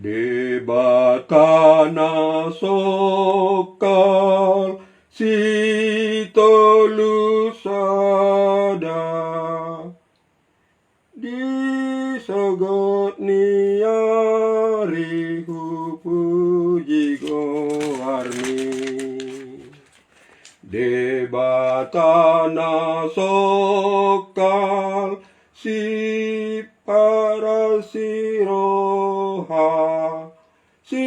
Debatana sokal sitolu sada disogot niari puji goarni. Debatana sokal si para siroha si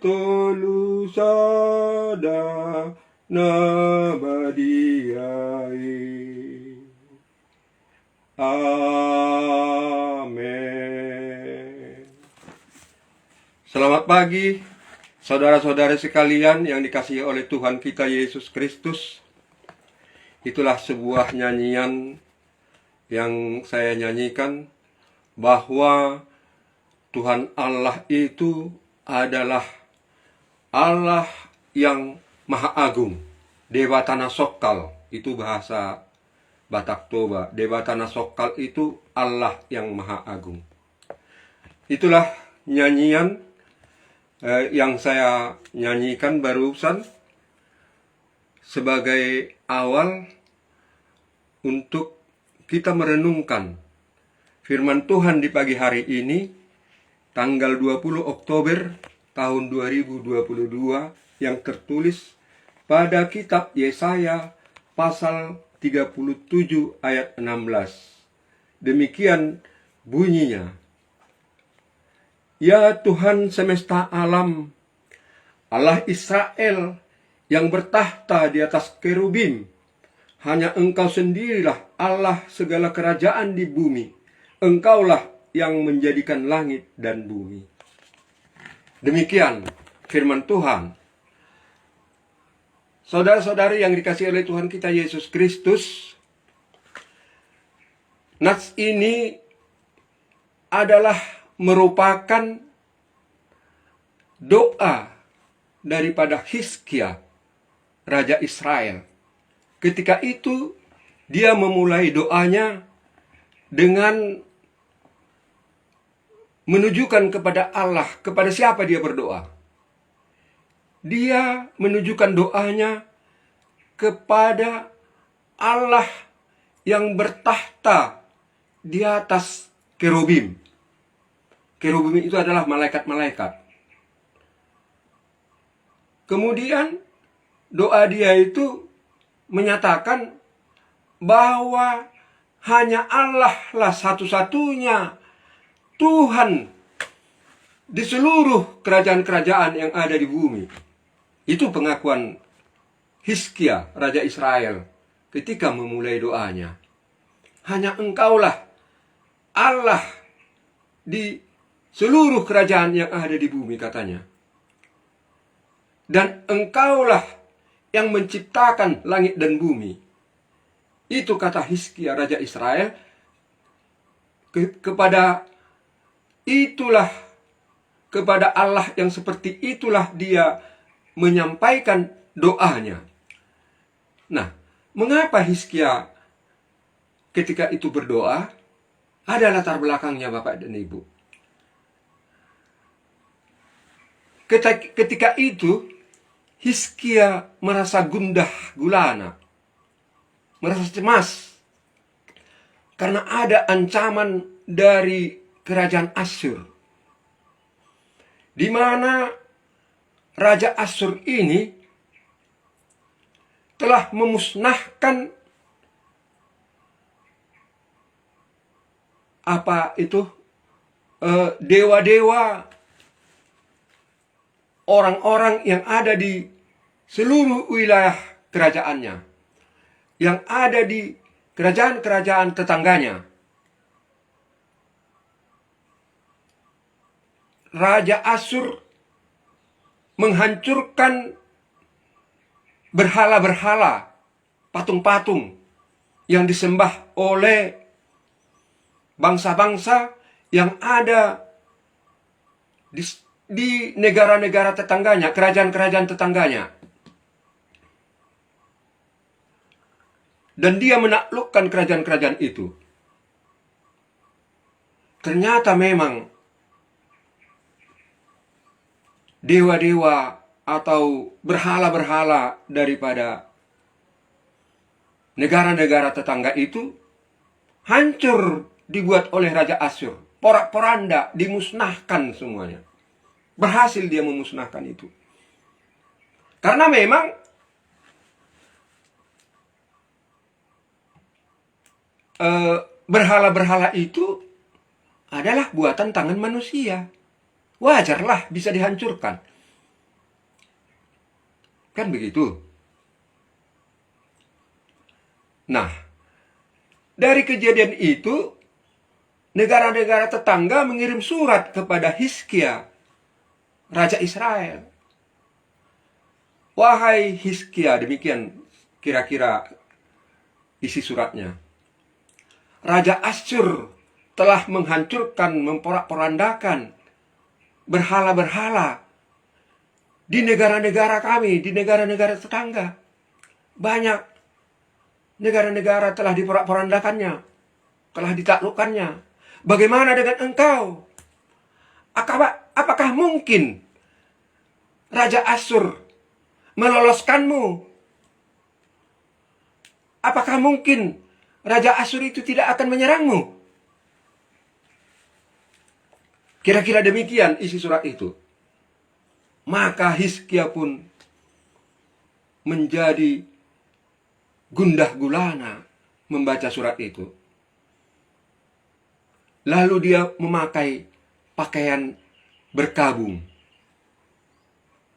tolu sada nabadiai. Amin. Selamat pagi, saudara-saudara sekalian yang dikasihi oleh Tuhan kita Yesus Kristus. Itulah sebuah nyanyian yang saya nyanyikan, bahwa Tuhan Allah itu adalah Allah yang Maha Agung. Debatana Sokal, itu bahasa Batak Toba. Debatana Sokal itu Allah yang Maha Agung. Itulah nyanyian yang saya nyanyikan barusan sebagai awal untuk kita merenungkan firman Tuhan di pagi hari ini, tanggal 20 Oktober tahun 2022, yang tertulis pada kitab Yesaya pasal 37 ayat 16. Demikian bunyinya. Ya Tuhan semesta alam, Allah Israel yang bertahta di atas kerubim, hanya Engkau sendirilah Allah segala kerajaan di bumi. Engkaulah yang menjadikan langit dan bumi. Demikian firman Tuhan. Saudara-saudari yang dikasihi oleh Tuhan kita Yesus Kristus, nats ini adalah merupakan doa daripada Hizkia, Raja Israel. Ketika itu dia memulai doanya dengan menunjukkan kepada Allah. Kepada siapa dia berdoa? Dia menunjukkan doanya kepada Allah yang bertahta di atas kerubim. Kerubim itu adalah malaikat-malaikat. Kemudian doa dia itu menyatakan bahwa hanya Allah lah satu-satunya Tuhan di seluruh kerajaan-kerajaan yang ada di bumi. Itu pengakuan Hizkia, Raja Israel, ketika memulai doanya. Hanya Engkaulah Allah di seluruh kerajaan yang ada di bumi, katanya. Dan Engkaulah yang menciptakan langit dan bumi. Itu kata Hizkia, Raja Israel, kepada Allah yang seperti itulah dia menyampaikan doanya. Nah, mengapa Hizkia ketika itu berdoa? Ada latar belakangnya, Bapak dan Ibu. Ketika itu Hizkia merasa gundah gulana, merasa cemas, karena ada ancaman dari kerajaan Asyur, di mana Raja Asyur ini telah memusnahkan dewa-dewa orang-orang yang ada di seluruh wilayah kerajaannya, yang ada di kerajaan-kerajaan tetangganya. Raja Asyur menghancurkan berhala-berhala, patung-patung yang disembah oleh bangsa-bangsa yang ada di negara-negara tetangganya, kerajaan-kerajaan tetangganya. Dan dia menaklukkan kerajaan-kerajaan itu. Ternyata memang dewa-dewa atau berhala-berhala daripada negara-negara tetangga itu hancur dibuat oleh Raja Asyur. Porak-poranda dimusnahkan semuanya. Berhasil dia memusnahkan itu. Karena memang berhala-berhala itu adalah buatan tangan manusia. Wajarlah bisa dihancurkan. Kan begitu. Nah, dari kejadian itu, negara-negara tetangga mengirim surat kepada Hizkia, Raja Israel. Wahai Hizkia, demikian kira-kira isi suratnya. Raja Asyur telah menghancurkan, memporak-porandakan berhala-berhala di negara-negara kami, di negara-negara tetangga. Banyak negara-negara telah diporak-porandakannya, telah ditaklukkannya. Bagaimana dengan engkau? Apakah mungkin Raja Asyur meloloskanmu? Apakah mungkin Raja Asyur itu tidak akan menyerangmu? Kira-kira demikian isi surat itu. Maka Hizkia pun menjadi gundah gulana membaca surat itu. Lalu dia memakai pakaian berkabung,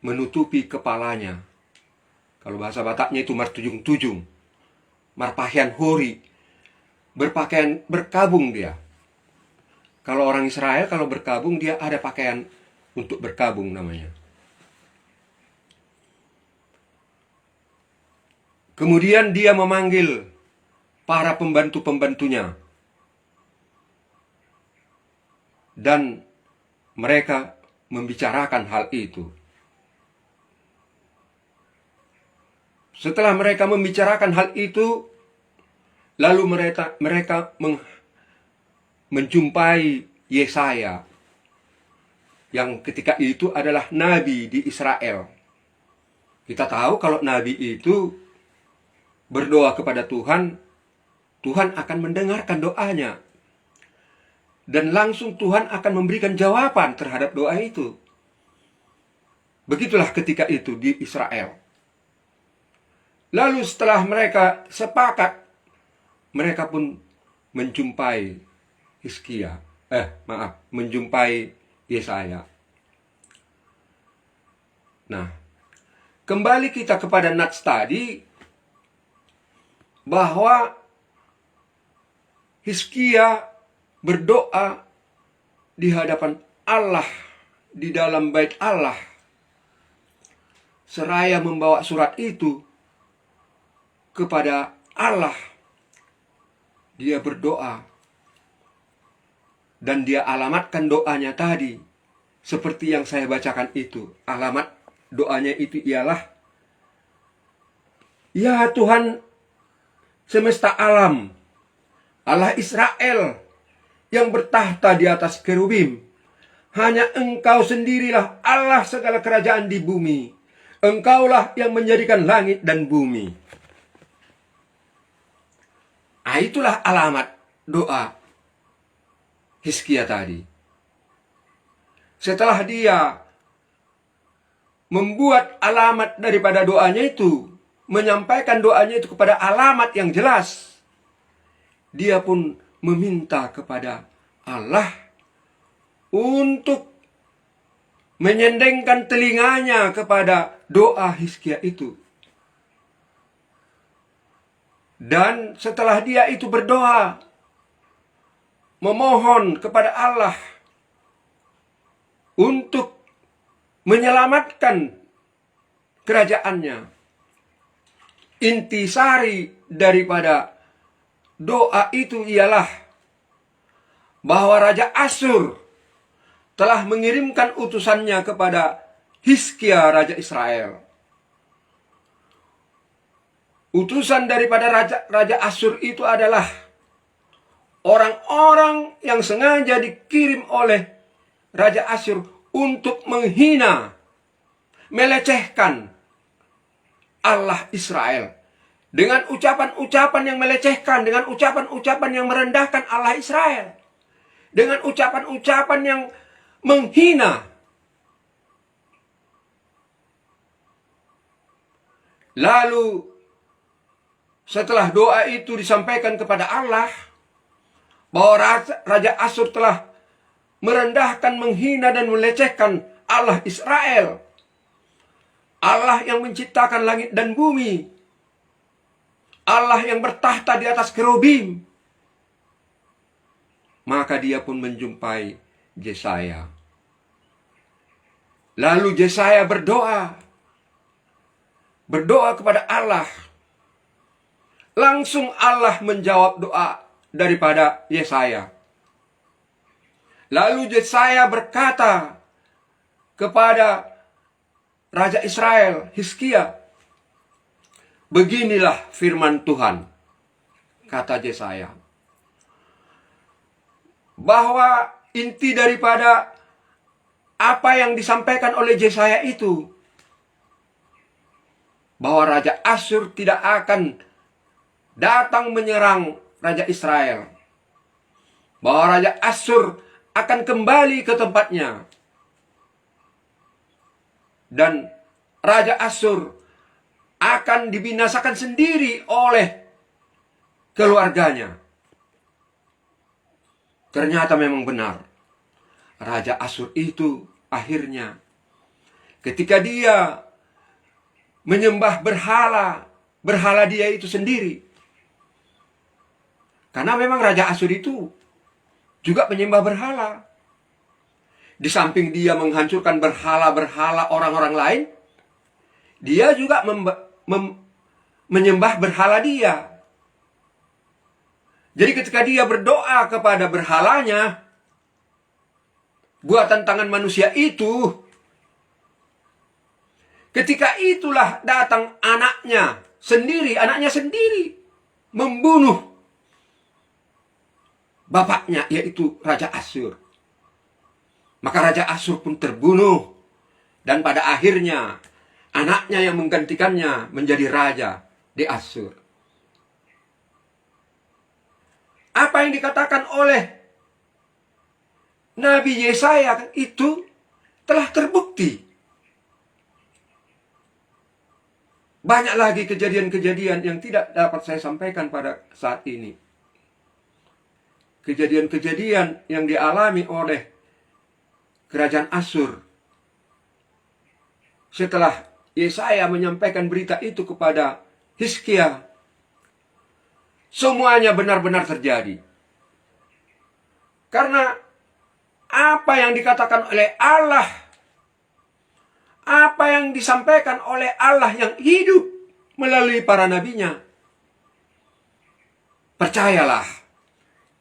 menutupi kepalanya. Kalau bahasa Bataknya itu martujung-tujung, marpahian hori, berpakaian berkabung dia. Kalau orang Israel kalau berkabung dia ada pakaian untuk berkabung namanya. Kemudian dia memanggil para pembantu-pembantunya. Dan mereka membicarakan hal itu. Setelah mereka membicarakan hal itu, lalu mereka menjumpai Yesaya, yang ketika itu adalah nabi di Israel. Kita tahu kalau nabi itu berdoa kepada Tuhan, Tuhan akan mendengarkan doanya. Dan langsung Tuhan akan memberikan jawaban terhadap doa itu. Begitulah ketika itu di Israel. Lalu setelah mereka sepakat, mereka pun menjumpai menjumpai Yesaya. Nah, kembali kita kepada nats tadi, bahwa Hizkia berdoa di hadapan Allah, di dalam bait Allah. Seraya membawa surat itu kepada Allah. Dia berdoa. Dan dia alamatkan doanya tadi. Seperti yang saya bacakan itu. Alamat doanya itu ialah, ya Tuhan semesta alam, Allah Israel, yang bertahta di atas kerubim. Hanya Engkau sendirilah Allah segala kerajaan di bumi. Engkaulah yang menjadikan langit dan bumi. Itulah alamat doa Hizkia tadi. Setelah dia membuat alamat daripada doanya itu, menyampaikan doanya itu kepada alamat yang jelas, dia pun meminta kepada Allah untuk menyendengkan telinganya kepada doa Hizkia itu. Dan setelah dia itu berdoa, memohon kepada Allah untuk menyelamatkan kerajaannya, intisari daripada doa itu ialah bahwa Raja Asyur telah mengirimkan utusannya kepada Hizkia, Raja Israel. Utusan daripada Raja Asyur itu adalah orang-orang yang sengaja dikirim oleh Raja Asyur untuk menghina melecehkan Allah Israel. Dengan ucapan-ucapan yang melecehkan, dengan ucapan-ucapan yang merendahkan Allah Israel. Dengan ucapan-ucapan yang menghina. Lalu setelah doa itu disampaikan kepada Allah, bahwa Raja Asyur telah merendahkan, menghina, dan melecehkan Allah Israel. Allah yang menciptakan langit dan bumi. Allah yang bertahta di atas kerubim. Maka dia pun menjumpai Yesaya. Lalu Yesaya berdoa. Berdoa kepada Allah. Langsung Allah menjawab doa daripada Yesaya. Lalu Yesaya berkata kepada Raja Israel, Hizkia, beginilah firman Tuhan, kata Yesaya, bahwa inti daripada apa yang disampaikan oleh Yesaya itu, bahwa Raja Asyur tidak akan datang menyerang Raja Israel, bahwa Raja Asyur akan kembali ke tempatnya, dan Raja Asyur akan dibinasakan sendiri oleh keluarganya. Ternyata memang benar. Raja Asyur itu akhirnya ketika dia menyembah berhala, berhala dia itu sendiri. Karena memang Raja Asyur itu juga penyembah berhala. Di samping dia menghancurkan berhala-berhala orang-orang lain, dia juga menyembah berhala dia. Jadi ketika dia berdoa kepada berhalanya, buatan tangan manusia itu, ketika itulah datang anaknya sendiri membunuh bapaknya, yaitu Raja Asyur. Maka Raja Asyur pun terbunuh. Dan pada akhirnya anaknya yang menggantikannya menjadi raja di Asyur. Apa yang dikatakan oleh Nabi Yesaya itu telah terbukti. Banyak lagi kejadian-kejadian yang tidak dapat saya sampaikan pada saat ini. Kejadian-kejadian yang dialami oleh kerajaan Asyur setelah Yesaya menyampaikan berita itu kepada Hizkia, semuanya benar-benar terjadi. Karena apa yang dikatakan oleh Allah, apa yang disampaikan oleh Allah yang hidup melalui para nabinya, percayalah,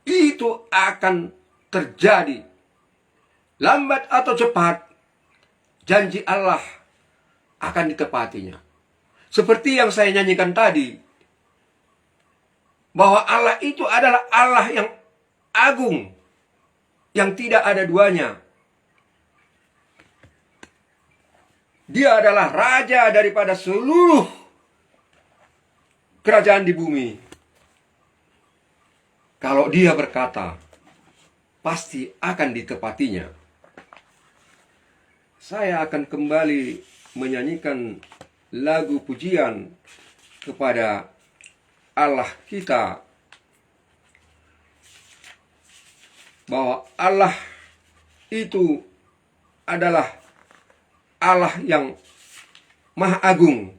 itu akan terjadi. Lambat atau cepat, janji Allah akan ditepatinya. Seperti yang saya nyanyikan tadi, bahwa Allah itu adalah Allah yang agung, yang tidak ada duanya. Dia adalah raja daripada seluruh kerajaan di bumi. Kalau dia berkata, pasti akan ditepatinya. Saya akan kembali menyanyikan lagu pujian kepada Allah kita, bahwa Allah itu adalah Allah yang Maha Agung.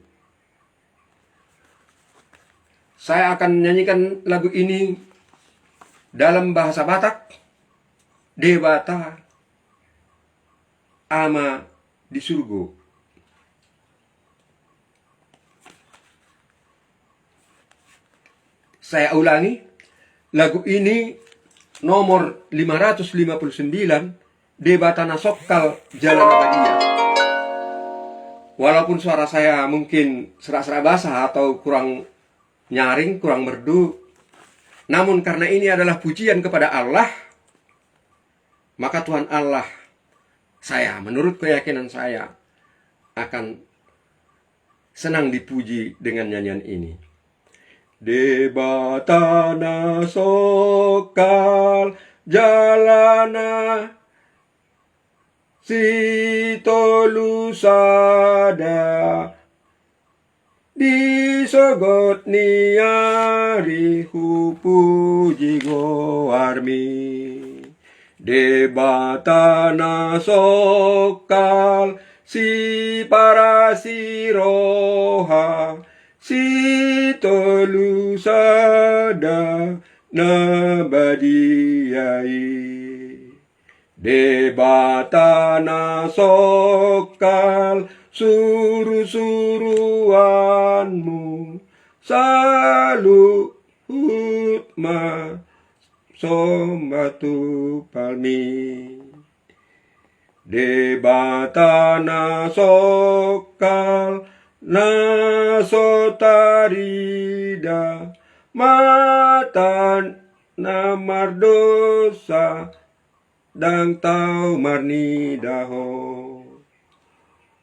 Saya akan menyanyikan lagu ini dalam bahasa Batak, Debata ama di surga. Saya ulangi, lagu ini nomor 559, Debata Nasokkal Jalan Abadia. Walaupun suara saya mungkin serak-serak basah atau kurang nyaring, kurang merdu, namun karena ini adalah pujian kepada Allah, maka Tuhan Allah, saya, menurut keyakinan saya, akan senang dipuji dengan nyanyian ini. Debatana sokal jalana sitolusada disogot niari hupuji goarmi. Debatana sokal si para siroha si tolusada nabadiai. Debatana sokal suru-suruanmu salu hutma sombatu palmi. Debatana sokal nasotarida matan namardosa dang tau marnidaho.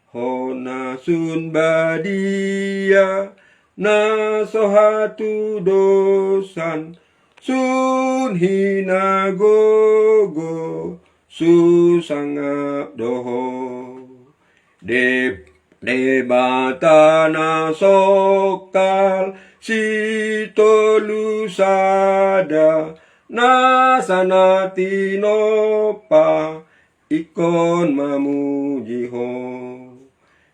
Hona sun badia na sohatu dosan sun hina gogo susangap doho. Debatana sokal si tolusada nasana tinopa ikon mamujiho.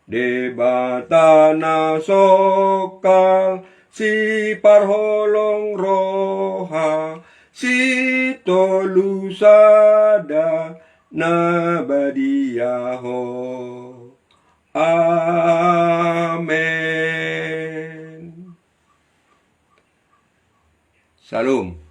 Debatana sokal si parholong roha si tolusada nabadiyaho. Amen. Salam.